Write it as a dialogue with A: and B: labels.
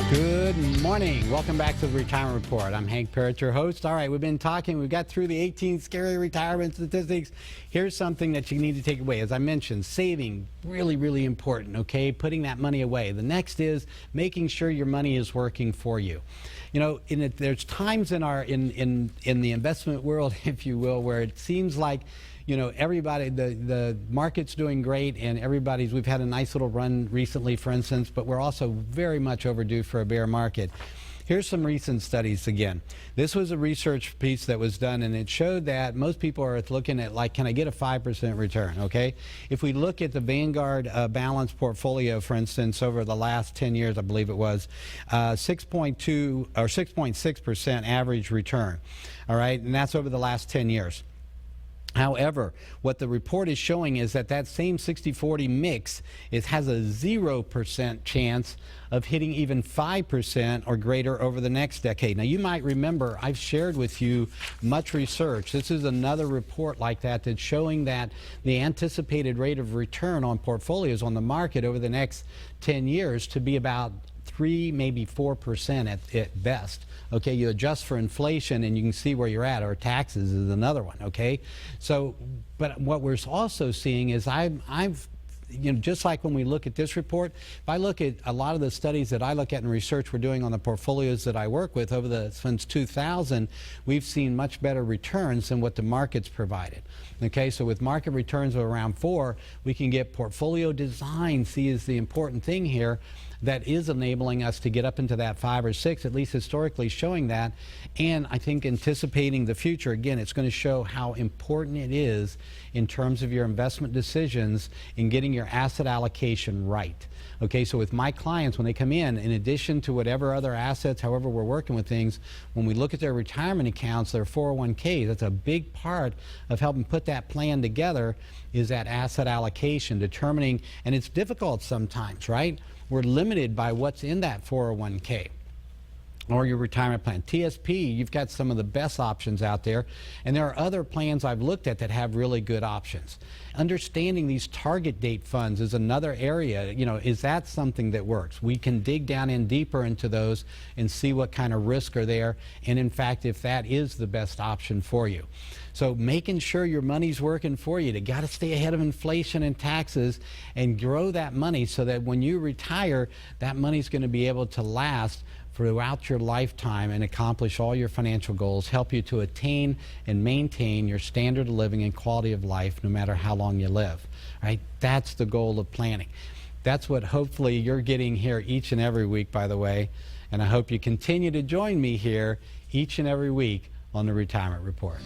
A: Good morning. Welcome back to the Retirement Report. I'm Hank Parrott, your host. All right, we've been talking. We've got through the 18 scary retirement statistics. Here's something that you need to take away. As I mentioned, saving, really, really important, okay? Putting that money away. The next is making sure your money is working for you. You know, there's times in the investment world, if you will, where it seems like, you know, everybody, the market's doing great and we've had a nice little run recently, for instance, but we're also very much overdue for a bear market. Here's some recent studies again. This was a research piece that was done, and it showed that most people are looking at, like, can I get a 5% return, okay? If we look at the Vanguard balanced portfolio, for instance, over the last 10 years, I believe it was, 6.2 or 6.6% average return, all right? And that's over the last 10 years. However, what the report is showing is that same 60-40 mix has a 0% chance of hitting even 5% or greater over the next decade. Now, you might remember I've shared with you much research. This is another report like that that's showing that the anticipated rate of return on portfolios on the market over the next 10 years to be about 3, maybe 4% at best. Okay, you adjust for inflation and you can see where you're at, or taxes is another one, okay? So, but what we're also seeing is you know, just like when we look at this report, if I look at a lot of the studies that I look at in research we're doing on the portfolios that I work with since 2000, we've seen much better returns than what the market's provided. Okay, so with market returns of around 4, we can get portfolio design, see is the important thing here, that is enabling us to get up into that 5 or 6, at least historically showing that. And I think anticipating the future, again, it's going to show how important it is in terms of your investment decisions in getting your asset allocation right. Okay, so with my clients, when they come in addition to whatever other assets, however we're working with things, when we look at their retirement accounts, their 401ks, that's a big part of helping put that plan together, is that asset allocation, determining, and it's difficult sometimes, right? We're limited by what's in that 401k or your retirement plan. TSP, you've got some of the best options out there, and there are other plans I've looked at that have really good options. Understanding these target date funds is another area. You know, is that something that works? We can dig down in deeper into those and see what kind of risk are there, and in fact, if that is the best option for you. So making sure your money's working for you. You got to stay ahead of inflation and taxes and grow that money so that when you retire, that money's going to be able to last throughout your lifetime and accomplish all your financial goals, help you to attain and maintain your standard of living and quality of life no matter how long you live, right? That's the goal of planning. That's what hopefully you're getting here each and every week, by the way, and I hope you continue to join me here each and every week on the Retirement Report.